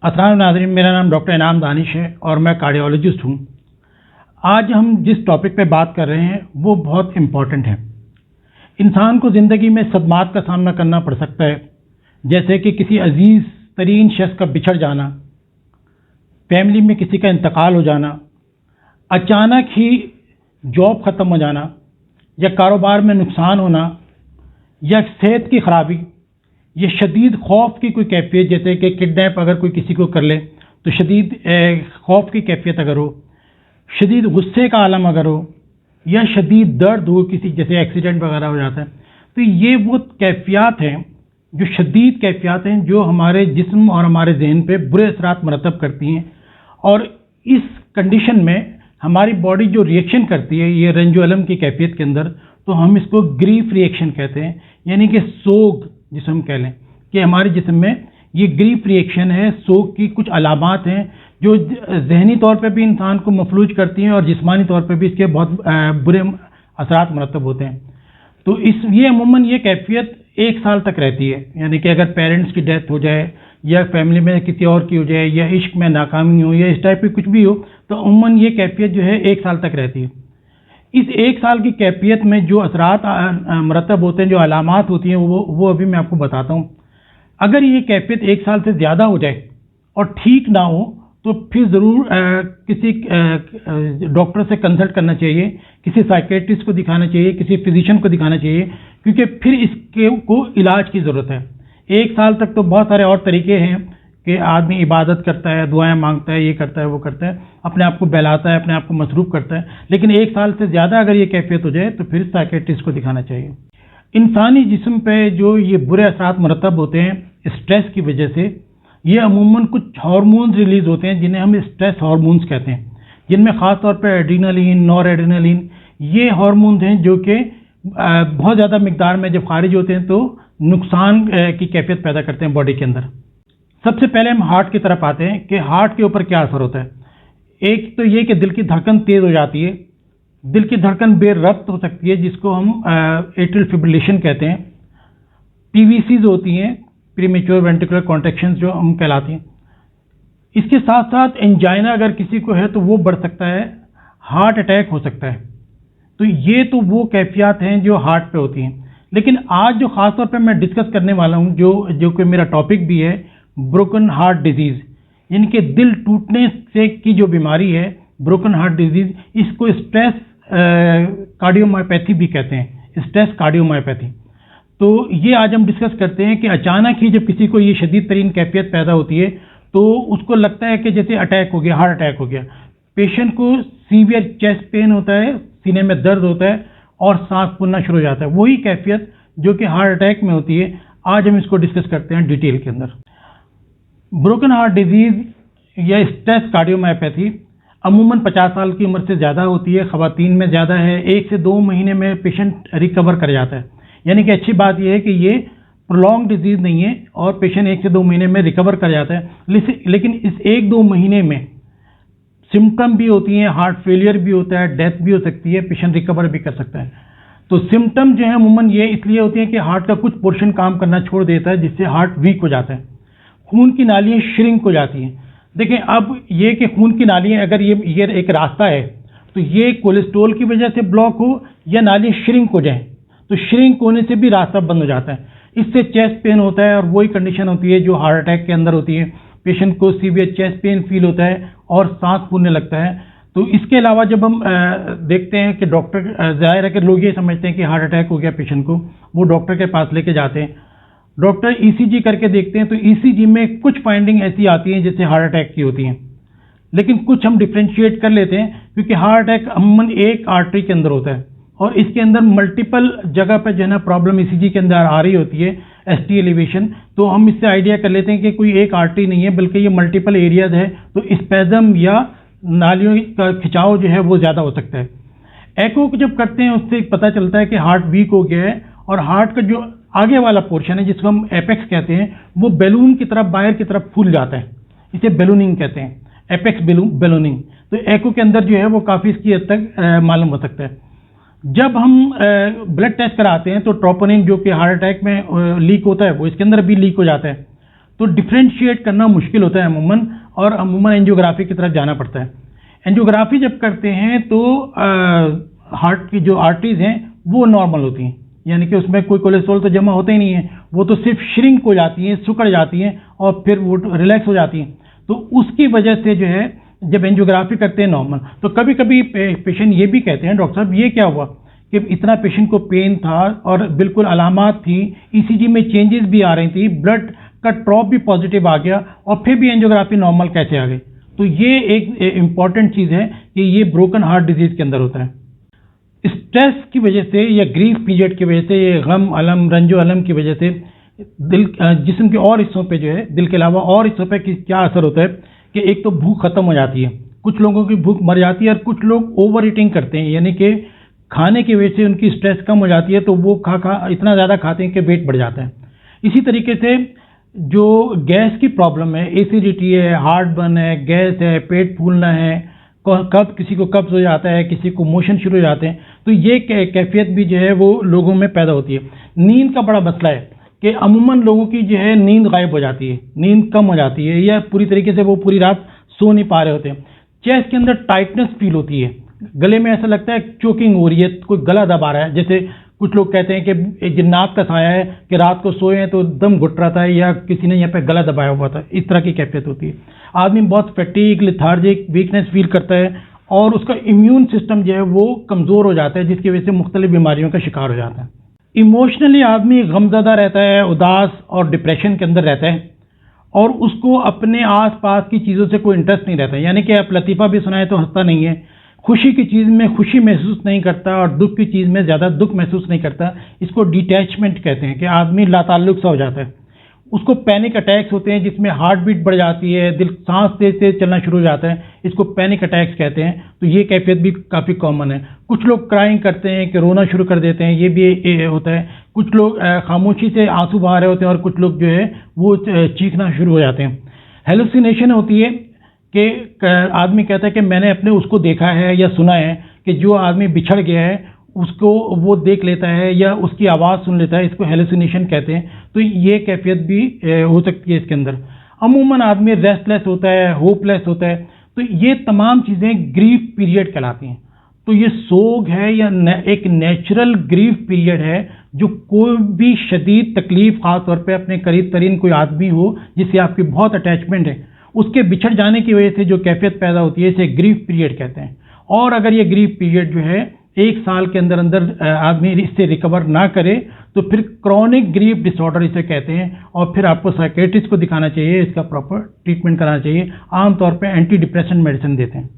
अस्सलाम नाज़रीन, मेरा नाम डॉक्टर इनाम दानिश है और मैं कार्डियोलॉजिस्ट हूँ। आज हम जिस टॉपिक पे बात कर रहे हैं वो बहुत इम्पॉर्टेंट है। इंसान को ज़िंदगी में सदमात का सामना करना पड़ सकता है, जैसे कि किसी अजीज़ तरीन शख्स का बिछड़ जाना, फैमिली में किसी का इंतकाल हो जाना, अचानक ही जॉब ख़त्म हो जाना, या कारोबार में नुकसान होना, या सेहत की खराबी, ये शदीद खौफ की कोई कैफियत, जैसे कि किडनैप अगर कोई किसी को कर ले तो शदीद खौफ की कैफियत अगर हो, शदीद गुस्से का आलम अगर हो, या शदीद दर्द हो, किसी जैसे एक्सीडेंट वगैरह हो जाता है, तो ये वो कैफियत हैं जो शदीद कैफियत हैं जो हमारे जिस्म और हमारे जहन पे बुरे असरात मरतब करती हैं। और इस कंडीशन में हमारी बॉडी जो रिएक्शन करती है ये रंजो अलम की कैफियत के अंदर, तो हम इसको ग्रीफ रिएक्शन कहते हैं, यानी कि सोग जिसे हम कह लें कि हमारे जिस्म में ये ग्रीफ रिएक्शन है। सोग की कुछ अलामात हैं जो जहनी तौर पे भी इंसान को मफलूज करती हैं और जिस्मानी तौर पे भी इसके बहुत बुरे असरात मरतब होते हैं। तो ये अमूमन ये कैफियत 1 साल तक रहती है, यानी कि अगर पेरेंट्स की डेथ हो जाए या फैमिली में किसी और की हो जाए या इश्क में नाकामी हो या इस टाइप की कुछ भी हो, तो अमूमन ये कैफियत जो है 1 साल तक रहती है। इस 1 साल की कैफियत में जो असरात मरतब होते हैं, जो अलामात होती हैं, वो अभी मैं आपको बताता हूँ। अगर ये कैफियत 1 साल से ज़्यादा हो जाए और ठीक ना हो तो फिर ज़रूर किसी डॉक्टर से कंसल्ट करना चाहिए, किसी साइकेट्रिस्ट को दिखाना चाहिए, किसी फिजिशियन को दिखाना चाहिए, क्योंकि फिर इसके को इलाज की ज़रूरत है। 1 साल तक तो बहुत सारे और तरीके हैं कि आदमी इबादत करता है, दुआएं मांगता है, ये करता है, वो करता है, अपने आप को बहलाता है, अपने आप को मसरूफ़ करता है, लेकिन 1 साल से ज़्यादा अगर ये कैफियत हो जाए तो फिर साइकेट्रिस्ट को दिखाना चाहिए। इंसानी जिस्म पे जो ये बुरे असरात मरतब होते हैं स्ट्रेस की वजह से, ये अमूमन कुछ हार्मोन्स रिलीज़ होते हैं जिन्हें हम स्ट्रेस हार्मोन्स कहते हैं, जिनमें ख़ास तौर पर एड्रीनलिन, नॉर एड्रीनलिन, ये हार्मोन्स हैं जो कि बहुत ज़्यादा मिकदार में जब खारिज होते हैं तो नुकसान की कैफियत पैदा करते हैं बॉडी के अंदर। सबसे पहले हम हार्ट की तरफ आते हैं कि हार्ट के ऊपर क्या असर होता है। एक तो ये कि दिल की धड़कन तेज़ हो जाती है, दिल की धड़कन बेरब्त हो सकती है, जिसको हम एट्रियल फिब्रिलेशन कहते हैं। पीवीसीज होती हैं, प्रीमेच्योर वेंट्रिकुलर कॉन्ट्रैक्शंस, जो हम कहलाती हैं। इसके साथ साथ एंजाइना अगर किसी को है तो वो बढ़ सकता है, हार्ट अटैक हो सकता है। तो ये तो वो कैफियत हैं जो हार्ट पे होती हैं। लेकिन आज जो ख़ास तौर पे मैं डिस्कस करने वाला हूँ, जो कि मेरा टॉपिक भी है, ब्रोकन हार्ट डिजीज़, यानी कि दिल टूटने से की जो बीमारी है ब्रोकन हार्ट डिजीज़, इसको स्ट्रेस कार्डियोमायोपैथी भी कहते हैं, स्ट्रेस कार्डियोमायोपैथी। तो ये आज हम डिस्कस करते हैं कि अचानक ही जब किसी को ये शदीद तरीन कैफियत पैदा होती है तो उसको लगता है कि जैसे अटैक हो गया, हार्ट अटैक हो गया। पेशेंट को सीवियर चेस्ट पेन होता है, सीने में दर्द होता है और सांस फूलना शुरू हो जाता है, वही कैफियत जो कि हार्ट अटैक में होती है। आज हम इसको डिस्कस करते हैं डिटेल के अंदर। ब्रोकन हार्ट डिजीज़ या स्ट्रेस कार्डियोमायोपैथी अमूमन 50 साल की उम्र से ज़्यादा होती है, ख़वातीन में ज़्यादा है। 1 से 2 महीने में पेशेंट रिकवर कर जाता है, यानी कि अच्छी बात यह है कि ये प्रोलॉन्ग डिजीज़ नहीं है और पेशेंट 1 से 2 महीने में रिकवर कर जाता है। लेकिन इस 1-2 महीने में सिम्टम भी होती हैं, हार्ट फेलियर भी होता है, डेथ भी हो सकती है, पेशेंट रिकवर भी कर सकता है। तो सिम्टम जो है अमूमन ये इसलिए होती हैं कि हार्ट का कुछ पोर्शन काम करना छोड़ देता है, जिससे हार्ट वीक हो जाता है, खून की नालियाँ श्रिंक हो जाती हैं। देखें, अब ये कि खून की नालियाँ अगर ये एक रास्ता है, तो ये कोलेस्ट्रॉल की वजह से ब्लॉक हो या नालियाँ श्रिंक हो जाएं, तो श्रिंक होने से भी रास्ता बंद हो जाता है। इससे चेस्ट पेन होता है और वही कंडीशन होती है जो हार्ट अटैक के अंदर होती है। पेशेंट को सीवियर चेस्ट पेन फील होता है और सांस फूलने लगता है। तो इसके अलावा जब हम देखते हैं कि डॉक्टर, ज़ाहिर है कि लोग ये समझते हैं कि हार्ट अटैक हो गया पेशेंट को, वो डॉक्टर के पास लेके जाते हैं, डॉक्टर ईसीजी करके देखते हैं, तो ईसीजी में कुछ फाइंडिंग ऐसी आती हैं जैसे हार्ट अटैक की होती हैं, लेकिन कुछ हम डिफ्रेंशिएट कर लेते हैं, क्योंकि हार्ट अटैक अमूमन एक आर्टरी के अंदर होता है और इसके अंदर मल्टीपल जगह पर जो है ना प्रॉब्लम ईसीजी के अंदर आ रही होती है, एसटी एलिवेशन। तो हम इससे आइडिया कर लेते हैं कि कोई एक आर्टरी नहीं है बल्कि ये मल्टीपल एरियाज है, तो स्पेज़म या नालियों का खिंचाव जो है वो ज़्यादा हो सकता है। एको जब करते हैं उससे पता चलता है कि हार्ट वीक हो गया है और हार्ट का जो आगे वाला पोर्शन है जिसको हम एपेक्स कहते हैं, वो बैलून की तरफ, बाहर की तरफ फूल जाता है, इसे बैलूनिंग कहते हैं, एपेक्स बैलूनिंग। तो एको के अंदर जो है वो काफ़ी इसकी हद तक मालूम हो सकता है। जब हम ब्लड टेस्ट कराते हैं तो ट्रोपोनिन जो कि हार्ट अटैक में लीक होता है वो इसके अंदर भी लीक हो जाता है। तो डिफ्रेंशिएट करना मुश्किल होता है अमूमन, और अमूमन एंजियोग्राफी की तरफ जाना पड़ता है। एंजियोग्राफी जब करते हैं तो हार्ट की जो आर्टरीज हैं वो नॉर्मल होती हैं, यानी कि उसमें कोई कोलेस्ट्रॉल तो जमा होता ही नहीं है, वो तो सिर्फ श्रिंक हो जाती हैं, सिकुड़ जाती हैं और फिर वो रिलैक्स हो जाती हैं। तो उसकी वजह से जो है जब एंजियोग्राफी करते हैं नॉर्मल, तो कभी कभी पेशेंट ये भी कहते हैं, डॉक्टर साहब ये क्या हुआ कि इतना पेशेंट को पेन था और बिल्कुल अलामात थी, ईसीजी में चेंजेस भी आ रही थी, ब्लड का ड्रॉप भी पॉजिटिव आ गया और फिर भी एंजियोग्राफी नॉर्मल कैसे आ गई। तो ये एक इम्पॉर्टेंट चीज़ है कि ये ब्रोकन हार्ट डिजीज के अंदर होता है। स्ट्रेस की वजह से या ग्रीफ पीरियड की वजह से, ये गम अलम रंजो अलम की वजह से जिस्म के और हिस्सों पे जो है, दिल के अलावा और हिस्सों पे क्या असर होता है कि एक तो भूख खत्म हो जाती है, कुछ लोगों की भूख मर जाती है, और कुछ लोग ओवर ईटिंग करते हैं, यानी कि खाने की वजह से उनकी स्ट्रेस कम हो जाती है, तो वो खा इतना ज़्यादा खाते हैं कि वेट बढ़ जाता है। इसी तरीके से जो गैस की प्रॉब्लम है, एसिडिटी है, हार्ट बर्न है, गैस है, पेट फूलना है, कब किसी को कब्ज हो जाता है, किसी को मोशन शुरू हो जाते हैं, तो ये कैफियत भी जो है वो लोगों में पैदा होती है। नींद का बड़ा मसला है कि अमूमन लोगों की जो है नींद गायब हो जाती है, नींद कम हो जाती है, या पूरी तरीके से वो पूरी रात सो नहीं पा रहे होते हैं। चेस्ट के अंदर टाइटनेस फील होती है, गले में ऐसा लगता है चोकिंग हो रही है, कोई गला दबा रहा है, जैसे कुछ लोग कहते हैं कि एक जिन्नात का साया है कि रात को सोए हैं तो दम घुट रहा था या किसी ने यहाँ पे गला दबाया हुआ था, इस तरह की कैफियत होती है। आदमी बहुत फैटीग, लिथार्जिक, वीकनेस फील करता है और उसका इम्यून सिस्टम जो है वो कमज़ोर हो जाता है, जिसकी वजह से मुख्तलिफ बीमारियों का शिकार हो जाता है। इमोशनली आदमी गमज़दा रहता है, उदास और डिप्रेशन के अंदर रहता है, और उसको अपने आसपास की चीज़ों से कोई इंटरेस्ट नहीं रहता, यानी कि आप लतीफ़ा भी सुनाए तो हंसता नहीं है, खुशी की चीज़ में खुशी महसूस नहीं करता और दुख की चीज़ में ज़्यादा दुख महसूस नहीं करता। इसको डिटैचमेंट कहते हैं कि आदमी लाताल्लुक सा हो जाता है। उसको पैनिक अटैक्स होते हैं जिसमें हार्ट बीट बढ़ जाती है, दिल सांस तेज तेज चलना शुरू हो जाता है, इसको पैनिक अटैक्स कहते हैं। तो ये कैफियत भी काफ़ी कॉमन है। कुछ लोग क्राइंग करते हैं कि रोना शुरू कर देते हैं, ये भी होता है। कुछ लोग खामोशी से आंसू बहा रहे होते हैं और कुछ लोग जो है वो चीखना शुरू हो जाते हैं। हेलुसिनेशन होती है कि आदमी कहता है कि मैंने अपने उसको देखा है या सुना है कि जो आदमी बिछड़ गया है उसको वो देख लेता है या उसकी आवाज़ सुन लेता है, इसको हेलुसिनेशन कहते हैं। तो ये कैफियत भी हो सकती है इसके अंदर। अमूमन आदमी रेस्टलेस होता है, होपलेस होता है, तो ये तमाम चीज़ें ग्रीफ पीरियड कहलाती हैं। तो ये सोग है या एक नेचुरल ग्रीफ पीरियड है जो कोई भी शदीद तकलीफ, ख़ास तौर पे अपने करीब तरीन कोई आदमी हो जिससे आपकी बहुत अटैचमेंट है, उसके बिछड़ जाने की वजह से जो कैफियत पैदा होती है इसे ग्रीफ पीरियड कहते हैं। और अगर ये ग्रीफ पीरियड जो है 1 साल के अंदर अंदर आदमी इससे रिकवर ना करे तो फिर क्रॉनिक ग्रीफ डिसऑर्डर इसे कहते हैं, और फिर आपको साइकेट्रिस्ट को दिखाना चाहिए, इसका प्रॉपर ट्रीटमेंट कराना चाहिए। आमतौर पे एंटी डिप्रेशन मेडिसिन देते हैं।